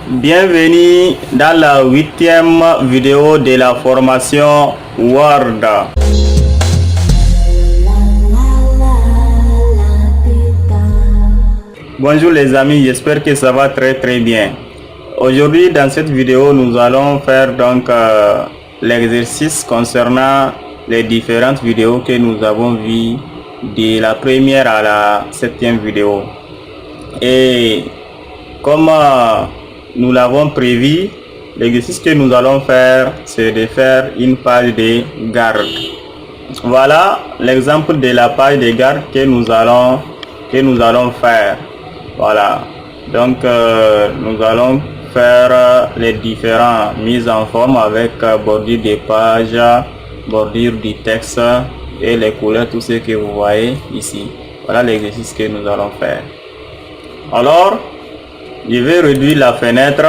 Bienvenue dans la 8e vidéo de la formation Word. Bonjour les amis, j'espère que ça va très bien. Aujourd'hui dans cette vidéo nous allons faire donc l'exercice concernant les différentes vidéos que nous avons vues de la première à la 7e vidéo. Et comme nous l'avons prévu, l'exercice que nous allons faire, c'est de faire une page de garde. Voilà l'exemple de la page de garde que nous allons faire. Voilà, donc nous allons faire les différentes mises en forme avec bordure de page, bordure du texte et les couleurs, tout ce que vous voyez ici. Voilà l'exercice que nous allons faire. Alors, je vais réduire la fenêtre.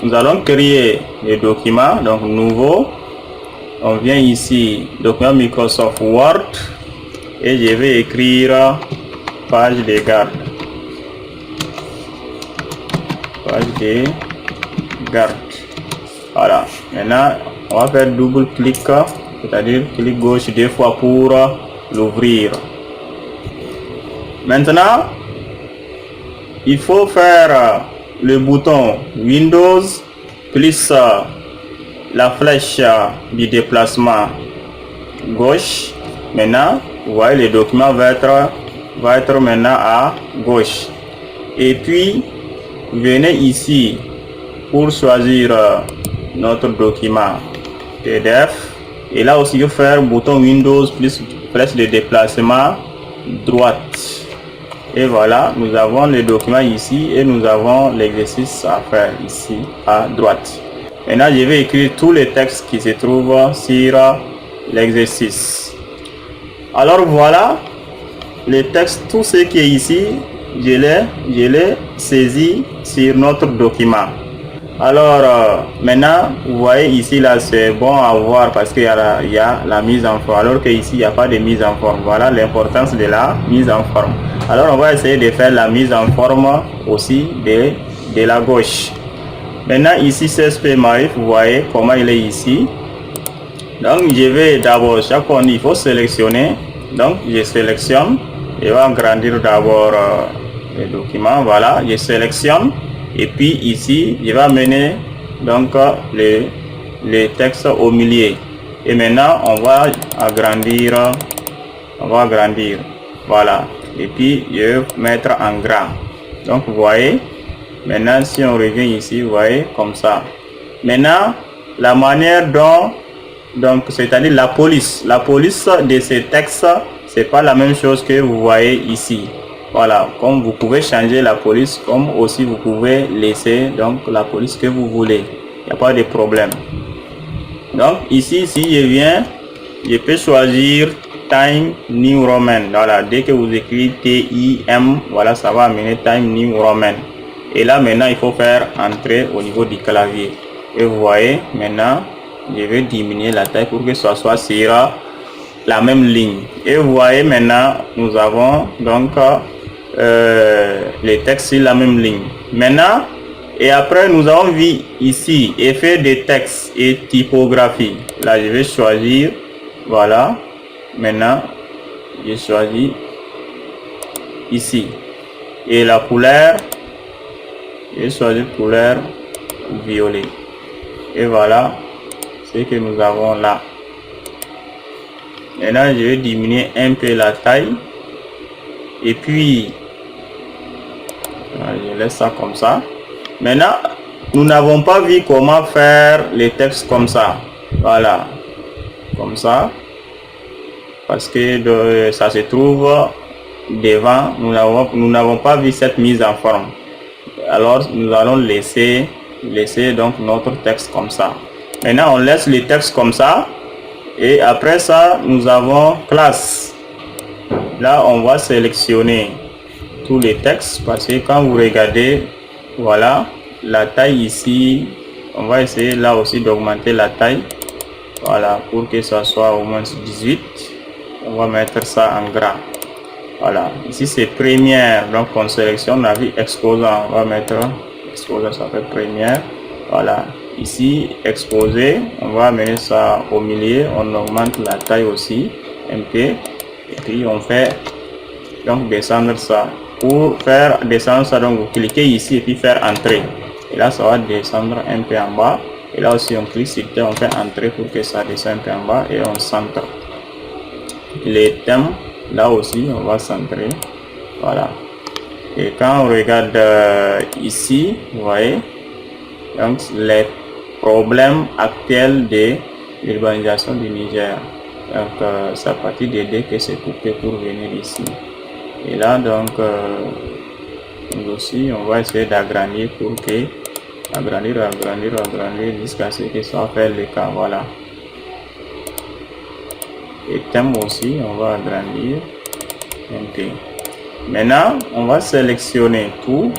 Nous allons créer le document, donc nouveau. On vient ici, document Microsoft Word, et je vais écrire page de garde. Page de garde. Voilà. Maintenant, on va faire double clic, c'est-à-dire clic gauche 2 fois pour l'ouvrir. Maintenant, il faut faire le bouton Windows plus la flèche du déplacement gauche. Maintenant, vous voyez le document va être maintenant à gauche. Et puis, venez ici pour choisir notre document PDF. Et là aussi, il faut faire bouton Windows plus flèche de déplacement droite. Et voilà, nous avons le document ici et nous avons l'exercice à faire ici à droite. Maintenant, je vais écrire tous les textes qui se trouvent sur l'exercice. Alors voilà, les textes, tout ce qui est ici, je l'ai saisi sur notre document. Alors maintenant, vous voyez ici là, c'est bon à voir parce qu'il y a la mise en forme, alors qu'ici il n'y a pas de mise en forme. Voilà l'importance de la mise en forme. Alors on va essayer de faire la mise en forme aussi de la gauche. Maintenant ici CSP Maïf, vous voyez comment il est ici. Donc je vais d'abord, chaque fois il faut sélectionner. Donc je sélectionne et on va agrandir d'abord le document. Voilà, je sélectionne et puis ici je vais amener donc le texte au milieu. Et maintenant on va agrandir. Voilà. Et puis je vais mettre en grand. Donc vous voyez, maintenant si on revient ici, vous voyez comme ça. Maintenant la manière dont, donc c'est-à-dire la police de ces textes, c'est pas la même chose que vous voyez ici. Voilà, comme vous pouvez changer la police, comme aussi vous pouvez laisser donc la police que vous voulez, il n'y a pas de problème. Donc ici, si je viens, je peux choisir Time New Roman. Voilà, dès que vous écrivez TIM, voilà, ça va amener Time New Roman. Et là maintenant il faut faire entrer au niveau du clavier. Et vous voyez, maintenant je vais diminuer la taille pour que ce soit sur la même ligne. Et vous voyez maintenant nous avons donc les textes sur la même ligne. Maintenant, et après nous avons vu ici effet de texte et typographie. Là je vais choisir, voilà. Maintenant, je choisis ici. Et la couleur, je choisis couleur violet. Et voilà ce que nous avons là. Maintenant, je vais diminuer un peu la taille. Et puis, je laisse ça comme ça. Maintenant, nous n'avons pas vu comment faire les textes comme ça. Voilà, comme ça. Parce que ça se trouve devant, nous n'avons pas vu cette mise en forme. Alors nous allons laisser donc notre texte comme ça. Maintenant on laisse le texte comme ça et après ça nous avons classe. Là on va sélectionner tous les textes parce que quand vous regardez, voilà la taille ici, on va essayer là aussi d'augmenter la taille. Voilà, pour que ça soit au moins 18. On va mettre ça en grand. Voilà, ici c'est première, donc on sélectionne la vie exposant, on va mettre exposé, ça fait première. Voilà, ici exposé, on va amener ça au milieu, on augmente la taille aussi un peu et puis on fait donc descendre ça. Pour faire descendre ça, donc vous cliquez ici et puis faire entrer, et là ça va descendre un peu en bas, et là aussi on clique sur on fait entrer pour que ça descende un peu en bas et on centre les thèmes. Là aussi on va centrer, voilà. Et quand on regarde ici, vous voyez donc les problèmes actuels de l'urbanisation du Niger. Donc c'est à partir de dès que c'est coupé pour venir ici. Et là donc nous aussi on va essayer d'agrandir pour que agrandir jusqu'à ce que ça fait le cas. Voilà. Et thème aussi on va agrandir un peu. Maintenant on va sélectionner tout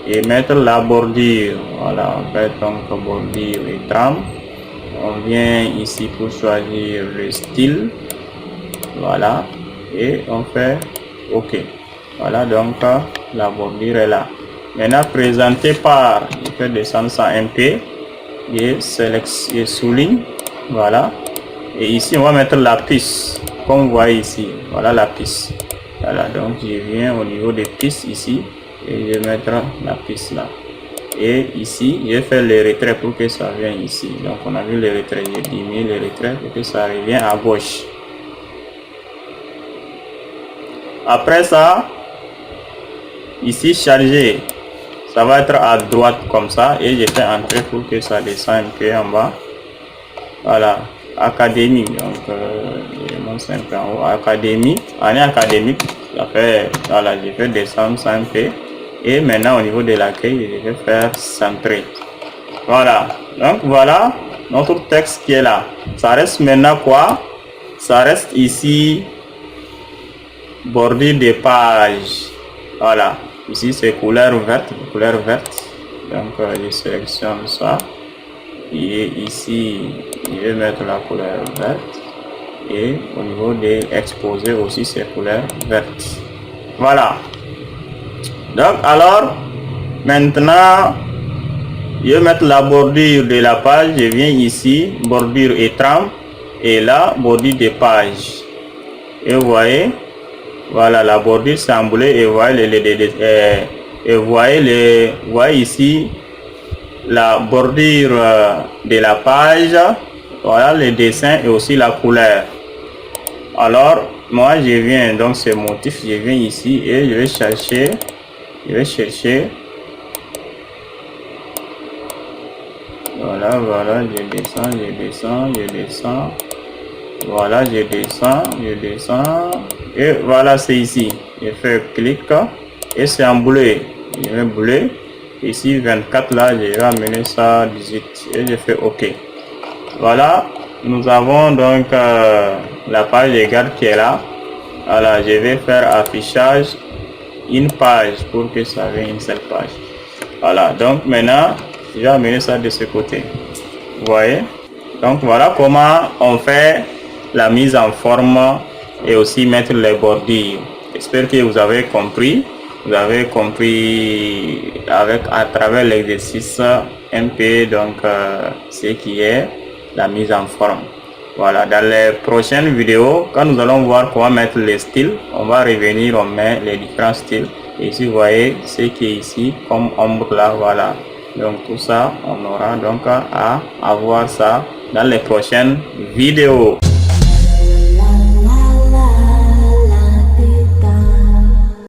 et mettre la bordure. Voilà, on fait donc bordure et trame. On vient ici pour choisir le style, voilà, et on fait OK. Voilà, donc la bordure est là. Maintenant présenté par, je fais descendre ça un peu et sélectionne, souligne, voilà. Et ici on va mettre la piste, comme vous voyez ici, voilà la piste. Voilà, donc je viens au niveau des pistes ici et je vais mettre la piste là. Et ici je vais faire le retrait pour que ça vienne ici. Donc on a vu le retrait, j'ai diminué le retrait pour que ça revient à gauche. Après ça, ici charger, ça va être à droite comme ça, et je fais entrer pour que ça descende un peu en bas. Voilà, académie, donc je monte un peu en haut, académie, année académique, ça fait, voilà, je fais descendre ça un peu. Et maintenant au niveau de l'accueil, je vais faire centrer. Voilà, donc voilà notre texte qui est là. Ça reste maintenant quoi? Ça reste ici bordure de page. Voilà, ici c'est couleur verte, donc je sélectionne ça et ici je vais mettre la couleur verte, et au niveau de exposé aussi c'est couleur verte. Voilà, donc alors maintenant je vais mettre la bordure de la page. Je viens ici, bordure et trame, et là bordure de page, et vous voyez, voilà, la bordure semblée, et vous voyez vous voyez ici la bordure de la page, voilà le dessin et aussi la couleur. Alors moi je viens, donc ce motif, je viens ici et je vais chercher, voilà, je descends, voilà, je descends, et voilà, c'est ici. Je fais clic et c'est en bleu. Je mets bleu ici 24, là je vais amener ça 18 et je fais OK. Voilà, nous avons donc la page de garde qui est là. Voilà, je vais faire affichage une page pour que ça vienne une seule page. Voilà, donc maintenant je vais amener ça de ce côté, vous voyez. Donc voilà comment on fait la mise en forme et aussi mettre les bordures. J'espère que vous avez compris. Vous avez compris à travers l'exercice un peu donc ce qui est la mise en forme. Voilà, dans les prochaines vidéos, quand nous allons voir comment mettre les styles, on va revenir, on met les différents styles. Et ici vous voyez ce qui est ici comme ombre là, voilà. Donc tout ça on aura donc à avoir ça dans les prochaines vidéos.